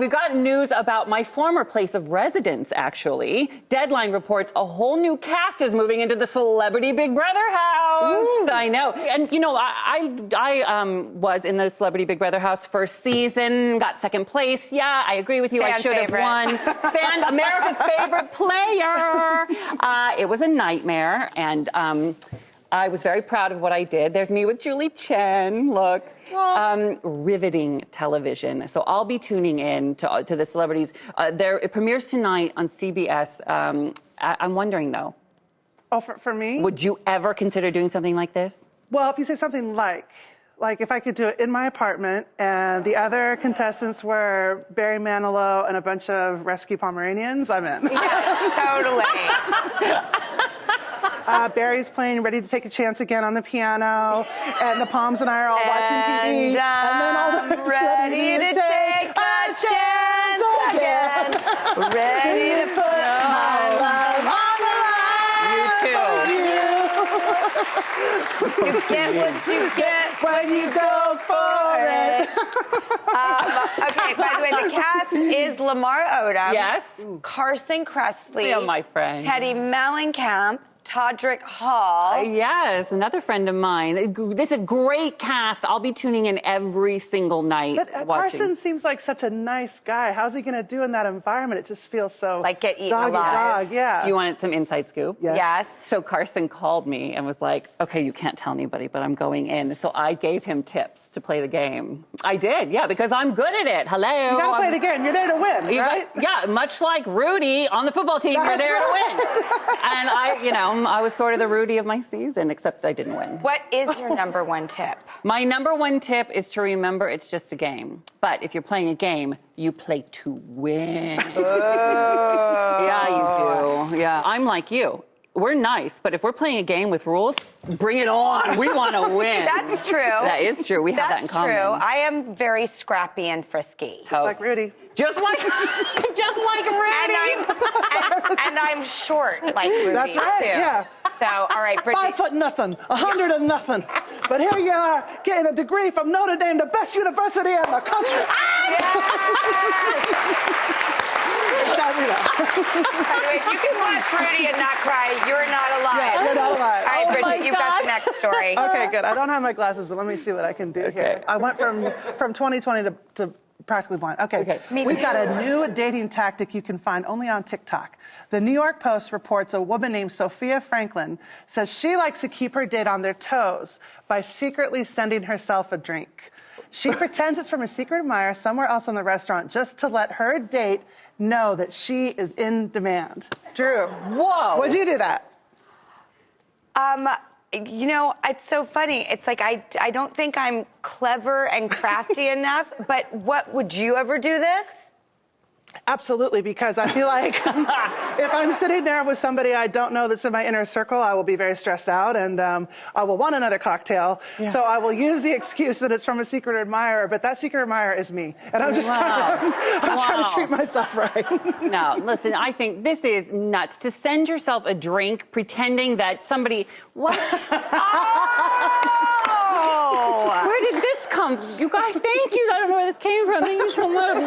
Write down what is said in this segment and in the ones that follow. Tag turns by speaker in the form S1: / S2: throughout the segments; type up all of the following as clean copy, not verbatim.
S1: we got news about my former place of residence, actually. Deadline reports a whole new cast is moving into the Celebrity Big Brother house. Ooh. I know. And, you know, I was in the Celebrity Big Brother house first season, got second place. Yeah, I agree with you. I should have won. America's favorite player. It was a nightmare, and I was very proud of what I did. There's me with Julie Chen. Look. Riveting television. So I'll be tuning in to the celebrities. It premieres tonight on CBS. I'm wondering, though.
S2: Oh, for me?
S1: Would you ever consider doing something like this?
S2: Well, if you say something like if I could do it in my apartment and the other contestants were Barry Manilow and a bunch of rescue Pomeranians, I'm in.
S3: Yes, totally.
S2: Barry's playing Ready to Take a Chance Again on the piano, and the Poms and I are all watching TV.
S3: And then all the ready to take a chance again. Ready to put my love on the line. You get what you get when you go for it. Okay, by the way, the cast is Lamar Odom.
S1: Yes.
S3: Carson Kressley.
S1: Yeah, my friend.
S3: Teddy Mellencamp. Todrick Hall.
S1: Yes, another friend of mine. This is a great cast. I'll be tuning in every single night.
S2: But
S1: watching.
S2: Carson seems like such a nice guy. How's he going to do in that environment? It just feels so
S3: like get eaten
S2: doggy
S3: alive.
S2: dog. Yeah.
S1: Do you want some inside scoop?
S3: Yes.
S1: So Carson called me and was like, "Okay, you can't tell anybody, but I'm going in." So I gave him tips to play the game. I did, yeah, because I'm good at it. Hello.
S2: You got to play the game. You're there to win, right?
S1: Yeah, much like Rudy on the football team, you're there to win. And I was sort of the Rudy of my season, except I didn't win.
S3: What is your number one tip?
S1: My number one tip is to remember it's just a game. But if you're playing a game, you play to win. Yeah, you do. Yeah, I'm like you. We're nice, but if we're playing a game with rules, bring it on. We want to win.
S3: That's true.
S1: That is true. We have that in common.
S3: That's true. I am very scrappy and frisky.
S2: Just like Rudy.
S1: Just like Rudy.
S3: And I'm short like Rudy,
S2: That's right,
S3: too.
S2: yeah.
S3: So, all right, Bridget.
S2: 5 foot nothing, 100 and nothing. But here you are, getting a degree from Notre Dame, the best university in the country.
S3: Anyway, if you can watch Rudy and not cry, you're not alive.
S2: Yeah, you're not alive.
S3: All right, Bridget, you've got the next story.
S2: Okay, good. I don't have my glasses, but let me see what I can do here. I went from 2020 to practically blind. Okay. We've got a new dating tactic you can find only on TikTok. The New York Post reports a woman named Sophia Franklin says she likes to keep her date on their toes by secretly sending herself a drink. She pretends it's from a secret admirer somewhere else in the restaurant just to let her date know that she is in demand. Drew.
S1: Whoa.
S2: Would you do that?
S3: You know, it's so funny. It's like I don't think I'm clever and crafty enough, but would you ever do this?
S2: Absolutely, because I feel like if I'm sitting there with somebody I don't know that's in my inner circle, I will be very stressed out, and I will want another cocktail. Yeah. So I will use the excuse that it's from a secret admirer, but that secret admirer is me, and I'm just trying to treat myself right.
S1: No, listen, I think this is nuts. To send yourself a drink pretending that somebody... What? Oh! Where did this come from? You guys, thank you. I don't know where this came from. Thank you so much.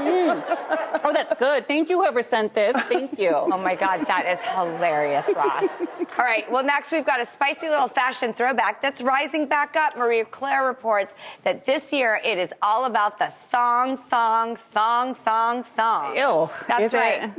S1: Oh, that's good. Thank you, whoever sent this. Thank you.
S3: Oh, my God, that is hilarious, Ross. All right, well, next we've got a spicy little fashion throwback that's rising back up. Maria Claire reports that this year it is all about the thong, thong, thong, thong, thong.
S1: Ew.
S3: That's right.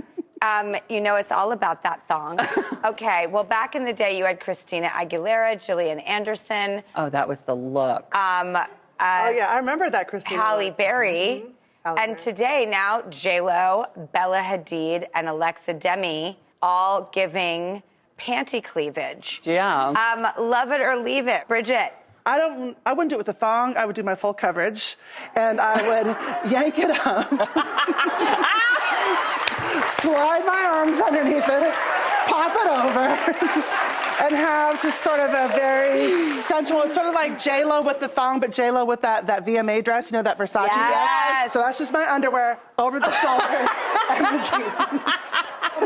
S3: You know, it's all about that thong. Okay, well, back in the day, you had Christina Aguilera, Gillian Anderson.
S1: Oh, that was the look.
S2: Oh, yeah, I remember that, Christina.
S3: Halle Berry. Mm-hmm. And today, now, J-Lo, Bella Hadid, and Alexa Demi all giving panty cleavage.
S1: Yeah.
S3: Love it or leave it. Bridget.
S2: I wouldn't do it with a thong. I would do my full coverage, and I would yank it up, slide my arms underneath it, pop it over, and have just sort of a very sensual, it's sort of like J-Lo with the thong, but J-Lo with that VMA dress, you know, that Versace dress. So that's just my underwear over the shoulders and the jeans.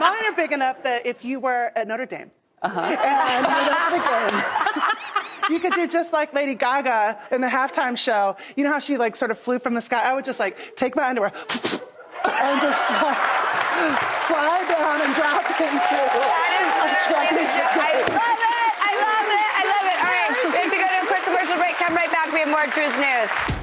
S2: Mine are big enough that if you were at Notre Dame and you were there for the game, you could do just like Lady Gaga in the halftime show. You know how she like sort of flew from the sky? I would just like take my underwear and fly down and drop into
S3: I love it. I love it. I love it. All right, we have to go to a quick commercial break. Come right back. We have more Drew's News.